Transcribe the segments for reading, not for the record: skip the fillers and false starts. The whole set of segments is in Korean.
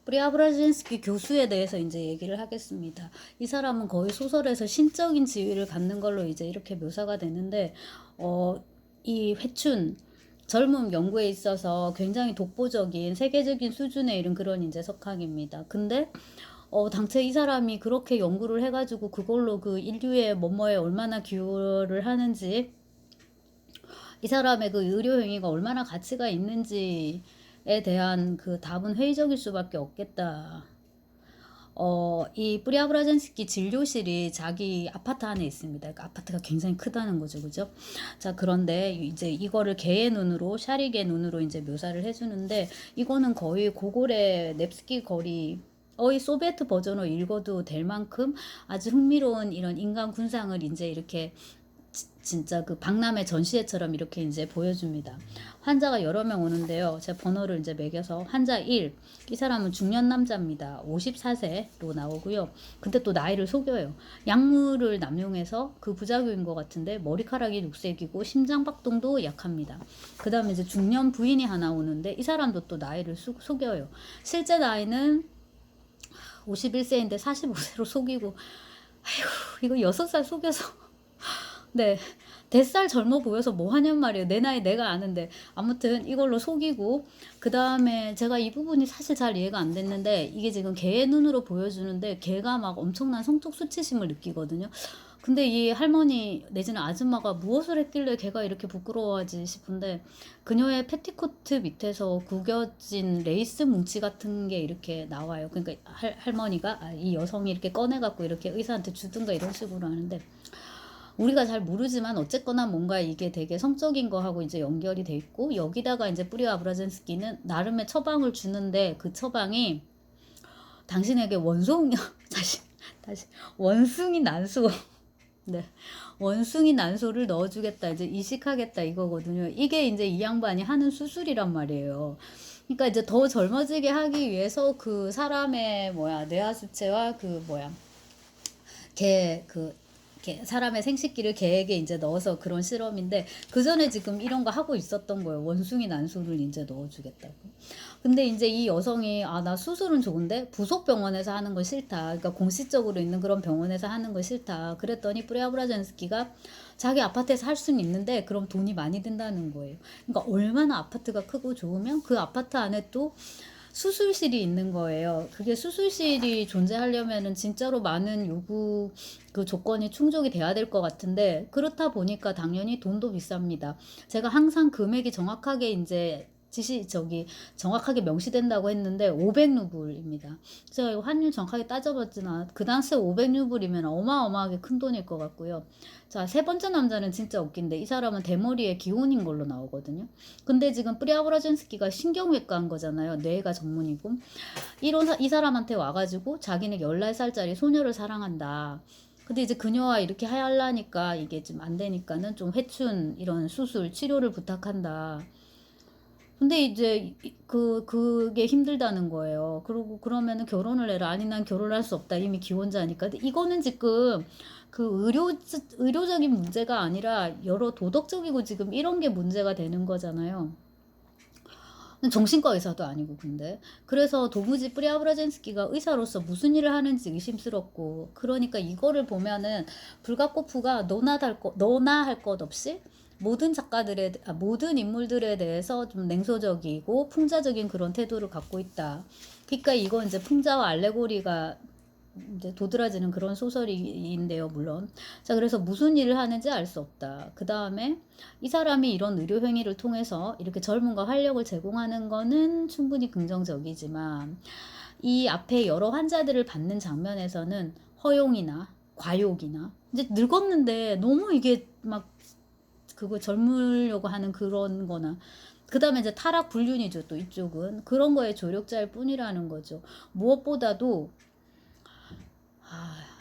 프리아브라진스키 교수에 대해서 이제 얘기를 하겠습니다. 이 사람은 거의 소설에서 신적인 지위를 갖는 걸로 이제 이렇게 묘사가 되는데, 이 회춘, 젊음 연구에 있어서 굉장히 독보적인 세계적인 수준에 이른 그런 이제 석학입니다. 근데 당최 이 사람이 그렇게 연구를 해가지고 그걸로 그 인류의 뭐뭐에 얼마나 기여를 하는지, 이 사람의 그 의료 행위가 얼마나 가치가 있는지에 대한 그 답은 회의적일 수밖에 없겠다. 이 프리아브라젠스키 진료실이 자기 아파트 안에 있습니다. 그러니까 아파트가 굉장히 크다는 거죠, 그죠? 자, 그런데 이제 이거를 개의 눈으로, 샤릭의 눈으로 이제 묘사를 해주는데, 이거는 거의 고골의 넵스키 거리, 의 소비에트 버전으로 읽어도 될 만큼 아주 흥미로운 이런 인간 군상을 이제 이렇게 진짜 그 박람회 전시회처럼 이렇게 이제 보여줍니다. 환자가 여러 명 오는데요. 제가 번호를 이제 매겨서 환자 1, 이 사람은 중년 남자입니다. 54세로 나오고요. 근데 또 나이를 속여요. 약물을 남용해서 그 부작용인 것 같은데 머리카락이 녹색이고 심장박동도 약합니다. 그 다음에 이제 중년 부인이 하나 오는데 이 사람도 또 나이를 속여요. 실제 나이는 51세인데 45세로 속이고, 아이고 이거 6살 속여서 네. 4살 젊어 보여서 뭐 하냔 말이에요. 내 나이 내가 아는데. 아무튼 이걸로 속이고, 그 다음에 제가 이 부분이 사실 잘 이해가 안 됐는데, 이게 지금 개의 눈으로 보여주는데, 개가 막 엄청난 성적 수치심을 느끼거든요. 근데 이 할머니 내지는 아줌마가 무엇을 했길래 걔가 이렇게 부끄러워하지 싶은데, 그녀의 패티코트 밑에서 구겨진 레이스 뭉치 같은 게 이렇게 나와요. 그러니까 할머니가, 이 여성이 이렇게 꺼내갖고 이렇게 의사한테 주든가 이런 식으로 하는데, 우리가 잘 모르지만 어쨌거나 뭔가 이게 되게 성적인 거하고 이제 연결이 돼 있고, 여기다가 이제 뿌리와 브라젠스키는 나름의 처방을 주는데, 그 처방이 당신에게 다시 원숭이 난소 네, 원숭이 난소를 넣어주겠다, 이제 이식하겠다 이거거든요. 이게 이제 이 양반이 하는 수술이란 말이에요. 그러니까 이제 더 젊어지게 하기 위해서 그 사람의 뇌하수체와 그 걔 사람의 생식기를 개에게 이제 넣어서 그런 실험인데, 그 전에 지금 이런 거 하고 있었던 거예요. 원숭이 난소를 이제 넣어주겠다고. 근데 이제 이 여성이 나 수술은 좋은데 부속 병원에서 하는 거 싫다. 그러니까 공식적으로 있는 그런 병원에서 하는 거 싫다. 그랬더니 프리아브라젠스키가 자기 아파트에서 할 수는 있는데 그럼 돈이 많이 든다는 거예요. 그러니까 얼마나 아파트가 크고 좋으면 그 아파트 안에 또 수술실이 있는 거예요. 그게 수술실이 존재하려면은 진짜로 많은 요구 그 조건이 충족이 돼야 될 것 같은데, 그렇다 보니까 당연히 돈도 비쌉니다. 제가 항상 금액이 정확하게 이제 정확하게 명시된다고 했는데 500루블입니다. 제가 이거 환율 정확하게 따져봤지만 그 당시에 500루블이면 어마어마하게 큰 돈일 것 같고요. 자, 세 번째 남자는 진짜 웃긴데, 이 사람은 대머리의 기혼인 걸로 나오거든요. 근데 지금 프리아브라젠스키가 신경외과인 거잖아요. 뇌가 전문이고. 이 사람한테 와가지고 자기는 14살짜리 소녀를 사랑한다. 근데 이제 그녀와 이렇게 하려니까 이게 좀 안 되니까는 좀 회춘 이런 수술 치료를 부탁한다. 근데 이제 그게 힘들다는 거예요. 그리고 그러면은 결혼을 해라. 아니 난 결혼할 수 없다. 이미 기혼자니까. 근데 이거는 지금 그 의료적인 문제가 아니라 여러 도덕적이고 지금 이런 게 문제가 되는 거잖아요. 정신과 의사도 아니고. 근데 그래서 도무지 프리아브라젠스키가 의사로서 무슨 일을 하는지 의심스럽고, 그러니까 이거를 보면은 불가코프가 너나 할 것 없이 모든 인물들에 대해서 좀 냉소적이고 풍자적인 그런 태도를 갖고 있다. 그러니까 이건 이제 풍자와 알레고리가 이제 도드라지는 그런 소설인데요, 물론. 자, 그래서 무슨 일을 하는지 알 수 없다. 그 다음에 이 사람이 이런 의료 행위를 통해서 이렇게 젊음과 활력을 제공하는 거는 충분히 긍정적이지만, 이 앞에 여러 환자들을 받는 장면에서는 허용이나 과욕이나, 이제 늙었는데 너무 이게 막 그거 젊으려고 하는 그런 거나, 그 다음에 이제 타락 불륜이죠. 또 이쪽은 그런 거에 조력자일 뿐이라는 거죠. 무엇보다도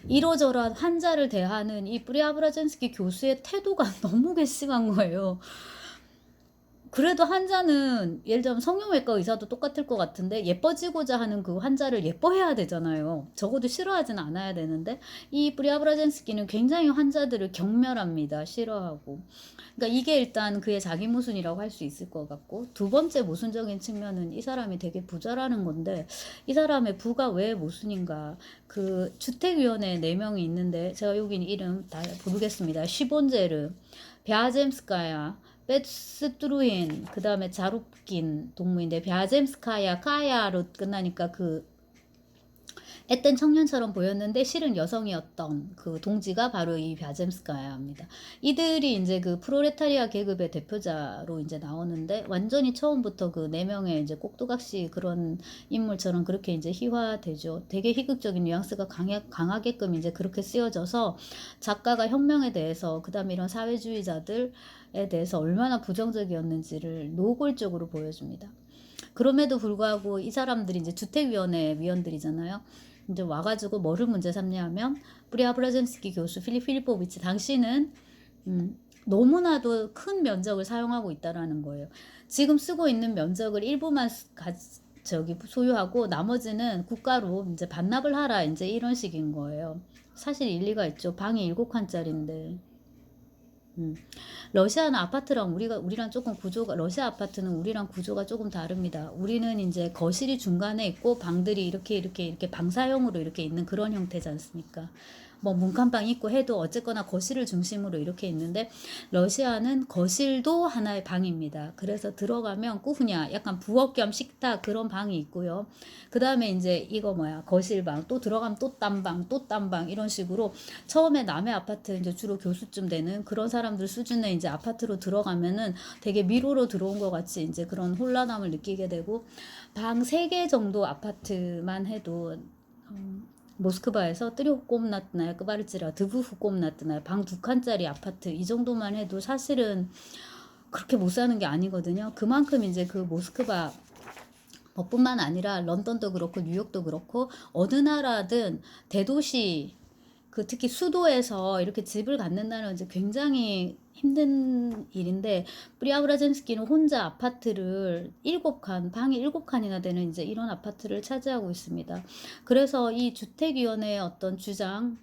이러저러한 환자를 대하는 이 프리아브라젠스키 교수의 태도가 너무 괘씸한 거예요. 그래도 환자는 예를 들면 성형외과 의사도 똑같을 것 같은데 예뻐지고자 하는 그 환자를 예뻐해야 되잖아요. 적어도 싫어하진 않아야 되는데 이 프리아브라젠스키는 굉장히 환자들을 경멸합니다. 싫어하고. 그러니까 이게 일단 그의 자기 모순이라고 할 수 있을 것 같고, 두 번째 모순적인 측면은 이 사람이 되게 부자라는 건데, 이 사람의 부가 왜 모순인가. 그 주택위원회 4명이 있는데 제가 여기 이름 다 부르겠습니다. 시본제르, 벼젬스카야, 베스트루인, 그 다음에 자룹긴 동무인데, 벼젬스카야 카야로 끝나니까 그 앳된 청년처럼 보였는데 실은 여성이었던 그 동지가 바로 이 벼젬스카야입니다. 이들이 이제 그 프로레타리아 계급의 대표자로 이제 나오는데, 완전히 처음부터 그 4명의 이제 꼭두각시 그런 인물처럼 그렇게 이제 희화되죠. 되게 희극적인 뉘앙스가 강하게끔 이제 그렇게 쓰여져서 작가가 혁명에 대해서, 그 다음에 이런 사회주의자들에 대해서 얼마나 부정적이었는지를 노골적으로 보여줍니다. 그럼에도 불구하고 이 사람들이 이제 주택위원회 위원들이잖아요. 이제 와가지고 뭐를 문제 삼냐 하면, 프리아브라젠스키 교수, 필리포비치, 당신은 너무나도 큰 면적을 사용하고 있다라는 거예요. 지금 쓰고 있는 면적을 일부만 소유하고 나머지는 국가로 이제 반납을 하라, 이제 이런 식인 거예요. 사실 일리가 있죠. 방이 7칸짜리인데. 러시아는 아파트랑 우리랑 조금 구조가, 러시아 아파트는 우리랑 구조가 조금 다릅니다. 우리는 이제 거실이 중간에 있고 방들이 이렇게 방사형으로 이렇게 있는 그런 형태지 않습니까? 뭐 문칸방 있고 해도 어쨌거나 거실을 중심으로 이렇게 있는데, 러시아는 거실도 하나의 방입니다. 그래서 들어가면 꾸흐냐, 약간 부엌 겸 식탁 그런 방이 있고요. 그 다음에 이제 이거 거실방, 또 들어가면 또 딴 방, 또 딴 방, 이런 식으로 처음에 남의 아파트, 이제 주로 교수쯤 되는 그런 사람들 수준의 이제 아파트로 들어가면은 되게 미로로 들어온 것 같이 이제 그런 혼란함을 느끼게 되고, 방 3개 정도 아파트만 해도 모스크바에서 뜨려꼼났나요? 끄바르치라 드부후꼼났나요? 방 2칸짜리 아파트 이 정도만 해도 사실은 그렇게 못 사는 게 아니거든요. 그만큼 이제 그 모스크바 뿐만 아니라 런던도 그렇고 뉴욕도 그렇고 어느 나라든 대도시, 그 특히 수도에서 이렇게 집을 갖는다는 이제 굉장히 힘든 일인데, 프리아브라젠스키는 혼자 아파트를 7칸, 방이 7칸이나 되는 이제 이런 아파트를 차지하고 있습니다. 그래서 이 주택위원회의 어떤 주장은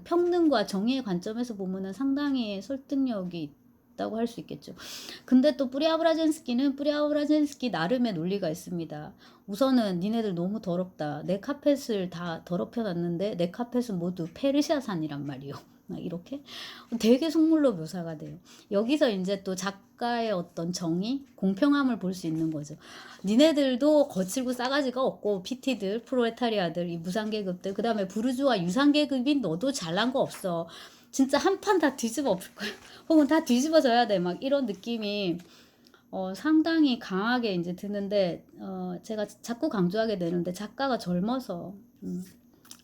평등과 정의의 관점에서 보면은 상당히 설득력이 있다고 할 수 있겠죠. 근데 또 프리아브라젠스키는 프리아브라젠스키 나름의 논리가 있습니다. 우선은 니네들 너무 더럽다. 내 카펫을 다 더럽혀 놨는데 내 카펫은 모두 페르시아산이란 말이요. 이렇게 되게 속물로 묘사가 돼요. 여기서 이제 또 작가의 어떤 정의, 공평함을 볼 수 있는 거죠. 니네들도 거칠고 싸가지가 없고, PT들, 프로레타리아들, 이 무상계급들, 그 다음에 부르주아 유상계급인 너도 잘난 거 없어. 진짜 한 판 다 뒤집어 엎을 거야. 혹은 다 뒤집어져야 돼. 막 이런 느낌이 상당히 강하게 이제 드는데, 제가 자꾸 강조하게 되는데 작가가 젊어서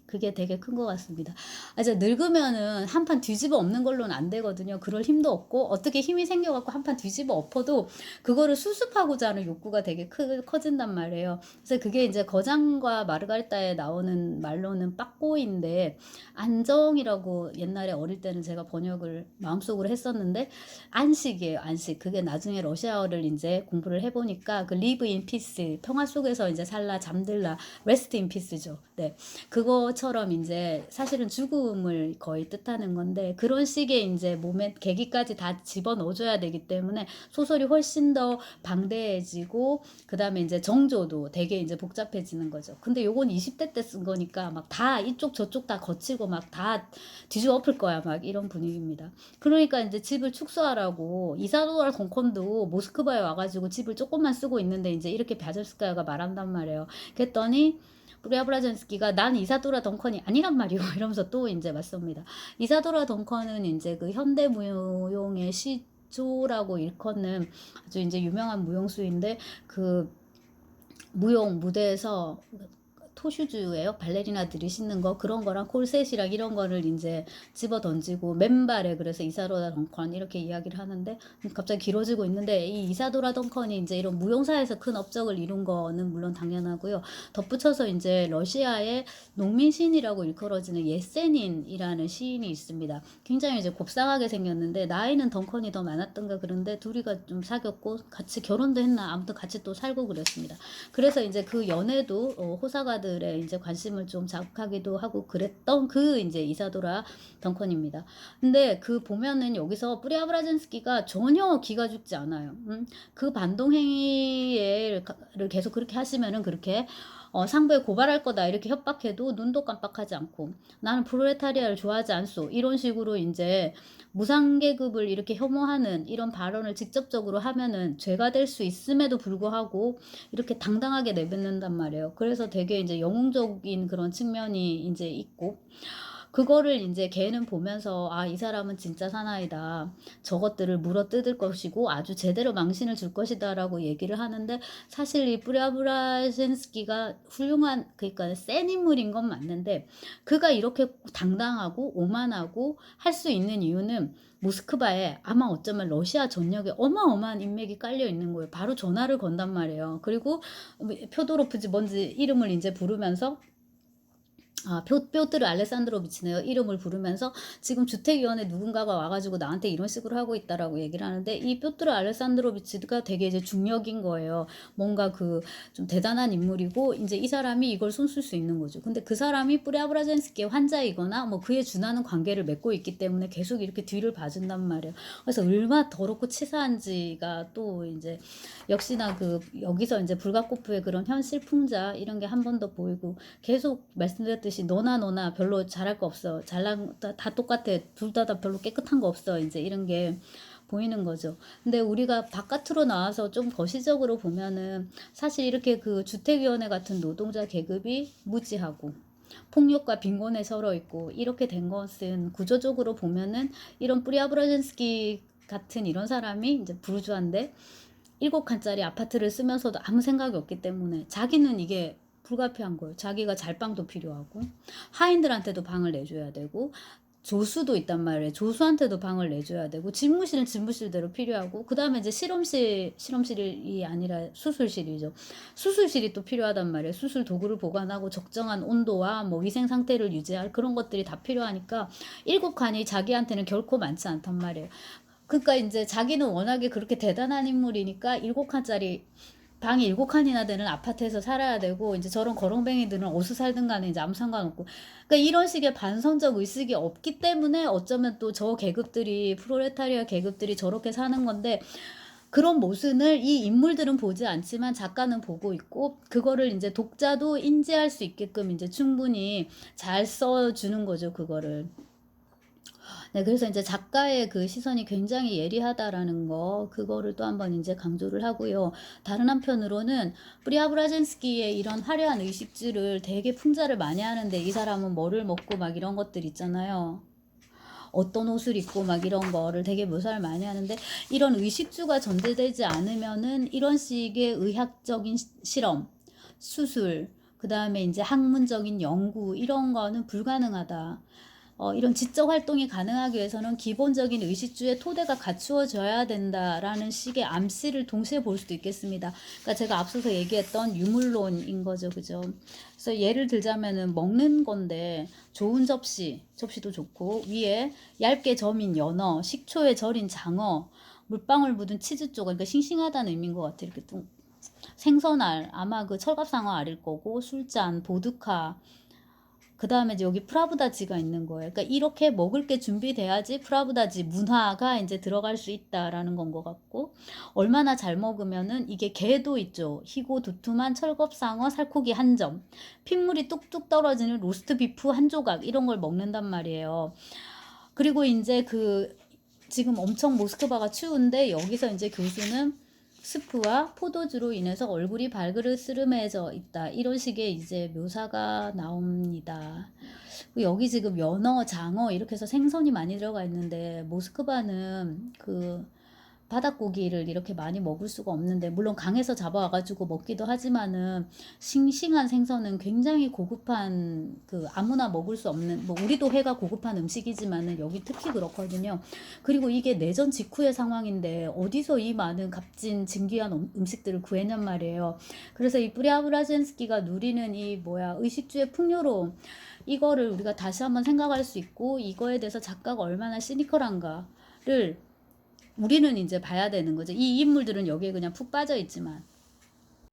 그게 되게 큰 것 같습니다. 이제 늙으면은 한 판 뒤집어 엎는 걸로는 안 되거든요. 그럴 힘도 없고, 어떻게 힘이 생겨갖고 한 판 뒤집어 엎어도 그거를 수습하고자 하는 욕구가 되게 커진단 말이에요. 그래서 그게 이제 거장과 마르가리타에 나오는 말로는 빠꼬인데, 안정이라고 옛날에 어릴 때는 제가 번역을 마음속으로 했었는데, 안식이에요, 안식. 그게 나중에 러시아어를 이제 공부를 해보니까 그 live in peace, 평화 속에서 이제 살라, 잠들라, rest in peace죠. 네. 그거처럼 이제 사실은 죽음을 거의 뜻하는 건데, 그런 식의 이제 몸에 계기까지 다 집어넣어줘야 되기 때문에 소설이 훨씬 더 방대해지고, 그 다음에 이제 정조도 되게 이제 복잡해지는 거죠. 근데 요건 20대 때 쓴 거니까 막 다 이쪽 저쪽 다 거치고 막 다 뒤집어 엎을 거야, 막 이런 분위기입니다. 그러니까 이제 집을 축소하라고 이사도라 동콘도 모스크바에 와가지고 집을 조금만 쓰고 있는데 이제 이렇게 벼젬스카야가 말한단 말이에요. 그랬더니 프리아브라젠스키가 난 이사도라 덩컨이 아니란 말이오 이러면서 또 이제 맞섭니다. 이사도라 덩컨은 이제 그 현대 무용의 시조라고 일컫는 아주 이제 유명한 무용수인데, 그 무용 무대에서 토슈즈예요. 발레리나들이 신는 거 그런 거랑 콜셋이랑 이런 거를 이제 집어 던지고 맨발에 그래서 이사도라 덩컨 이렇게 이야기를 하는데 갑자기 길어지고 있는데 이 이사도라 덩컨이 이제 이런 무용사에서 큰 업적을 이룬 거는 물론 당연하고요. 덧붙여서 이제 러시아의 농민 시인이라고 일컬어지는 예세닌이라는 시인이 있습니다. 굉장히 이제 곱상하게 생겼는데 나이는 덩컨이 더 많았던가 그런데 둘이가 좀 사귀었고 같이 결혼도 했나 아무튼 같이 또 살고 그랬습니다. 그래서 이제 그 연애도 호사가들의 이제 관심을 좀 자극하기도 하고 그랬던 그 이제 이사도라 덩컨입니다. 근데 그 보면은 여기서 뿌리아브라젠스키가 전혀 기가 죽지 않아요. 그 반동행위를 계속 그렇게 하시면은 그렇게 상부에 고발할 거다 이렇게 협박해도 눈도 깜빡하지 않고 나는 프롤레타리아를 좋아하지 않소 이런 식으로 이제 무상계급을 이렇게 혐오하는 이런 발언을 직접적으로 하면은 죄가 될 수 있음에도 불구하고 이렇게 당당하게 내뱉는단 말이에요. 그래서 되게 이제 영웅적인 그런 측면이 이제 있고 그거를 이제 걔는 보면서 아, 이 사람은 진짜 사나이다. 저것들을 물어뜯을 것이고 아주 제대로 망신을 줄 것이다라고 얘기를 하는데 사실 이 뿌리아브라젠스키가 훌륭한 그러니까 센 인물인 건 맞는데 그가 이렇게 당당하고 오만하고 할 수 있는 이유는 모스크바에 아마 어쩌면 러시아 전역에 어마어마한 인맥이 깔려 있는 거예요. 바로 전화를 건단 말이에요. 그리고 표도로프지 뭔지 이름을 이제 부르면서 뾰트르 알레산드로비치네요. 이름을 부르면서 지금 주택위원회 누군가가 와가지고 나한테 이런 식으로 하고 있다라고 얘기를 하는데 이 뾰트르 알레산드로비치가 되게 이제 중력인 거예요. 뭔가 그 좀 대단한 인물이고 이제 이 사람이 이걸 손쓸 수 있는 거죠. 근데 그 사람이 뿌리아브라젠스키의 환자이거나 뭐 그에 준하는 관계를 맺고 있기 때문에 계속 이렇게 뒤를 봐준단 말이에요. 그래서 얼마나 더럽고 치사한지가 또 이제 역시나 그 여기서 이제 불가코프의 그런 현실 풍자 이런 게 한 번 더 보이고 계속 말씀드렸듯이 너나 별로 잘할 거 없어. 잘난 다 똑같아. 둘 다 별로 깨끗한 거 없어. 이제 이런 게 보이는 거죠. 근데 우리가 바깥으로 나와서 좀 거시적으로 보면은 사실 이렇게 그 주택위원회 같은 노동자 계급이 무지하고 폭력과 빈곤에 서러 있고 이렇게 된 것은 구조적으로 보면은 이런 뿌리아브라젠스키 같은 이런 사람이 이제 부르주아인데 7칸짜리 아파트를 쓰면서도 아무 생각이 없기 때문에 자기는 이게 불가피한 거예요. 자기가 잘방도 필요하고 하인들한테도 방을 내줘야 되고 조수도 있단 말이에요. 조수한테도 방을 내줘야 되고 집무실은 집무실대로 필요하고 그 다음에 이제 실험실이 아니라 수술실이죠. 수술실이 또 필요하단 말이에요. 수술 도구를 보관하고 적정한 온도와 뭐 위생 상태를 유지할 그런 것들이 다 필요하니까 7칸이 자기한테는 결코 많지 않단 말이에요. 그러니까 이제 자기는 워낙에 그렇게 대단한 인물이니까 7칸짜리 방이 7칸이나 되는 아파트에서 살아야 되고 이제 저런 거렁뱅이들은 어디서 살든 간에 이제 아무 상관없고 그러니까 이런 식의 반성적 의식이 없기 때문에 어쩌면 또 저 계급들이 프롤레타리아 계급들이 저렇게 사는 건데 그런 모습을 이 인물들은 보지 않지만 작가는 보고 있고 그거를 이제 독자도 인지할 수 있게끔 이제 충분히 잘 써주는 거죠 그거를. 네, 그래서 이제 작가의 그 시선이 굉장히 예리하다라는 거, 그거를 또 한번 이제 강조를 하고요. 다른 한편으로는 프리아브라젠스키의 이런 화려한 의식주를 되게 풍자를 많이 하는데 이 사람은 뭐를 먹고 막 이런 것들 있잖아요. 어떤 옷을 입고 막 이런 거를 되게 묘사를 많이 하는데 이런 의식주가 전제되지 않으면은 이런 식의 의학적인 실험, 수술, 그 다음에 이제 학문적인 연구 이런 거는 불가능하다. 이런 지적 활동이 가능하기 위해서는 기본적인 의식주의 토대가 갖추어져야 된다라는 식의 암시를 동시에 볼 수도 있겠습니다. 그러니까 제가 앞서서 얘기했던 유물론인 거죠, 그죠? 그래서 예를 들자면은 먹는 건데 좋은 접시도 좋고 위에 얇게 점인 연어, 식초에 절인 장어, 물방울 묻은 치즈 조각, 그러니까 싱싱하다는 의미인 것 같아요. 이렇게 또 생선알, 아마 그 철갑상어 알일 거고 술잔, 보드카. 그 다음에 이제 여기 프라브다지가 있는 거예요. 그러니까 이렇게 먹을 게 준비돼야지 프라브다지 문화가 이제 들어갈 수 있다라는 건 것 같고 얼마나 잘 먹으면은 이게 게도 있죠. 희고 두툼한 철겁상어 살코기 한 점, 핏물이 뚝뚝 떨어지는 로스트 비프 한 조각 이런 걸 먹는단 말이에요. 그리고 이제 그 지금 엄청 모스크바가 추운데 여기서 이제 교수는 스프와 포도주로 인해서 얼굴이 발그르스름해져 있다. 이런 식의 이제 묘사가 나옵니다. 여기 지금 연어, 장어 이렇게 해서 생선이 많이 들어가 있는데 모스크바는 그 바닷고기를 이렇게 많이 먹을 수가 없는데, 물론 강에서 잡아와가지고 먹기도 하지만은 싱싱한 생선은 굉장히 고급한, 그 아무나 먹을 수 없는, 뭐 우리도 회가 고급한 음식이지만은 여기 특히 그렇거든요. 그리고 이게 내전 직후의 상황인데 어디서 이 많은 값진 진귀한 음식들을 구했냔 말이에요. 그래서 이 프리아브라젠스키가 누리는 이 뭐야 의식주의 풍요로움, 이거를 우리가 다시 한번 생각할 수 있고, 이거에 대해서 작가가 얼마나 시니컬한가를 우리는 이제 봐야 되는 거죠. 이 인물들은 여기에 그냥 푹 빠져 있지만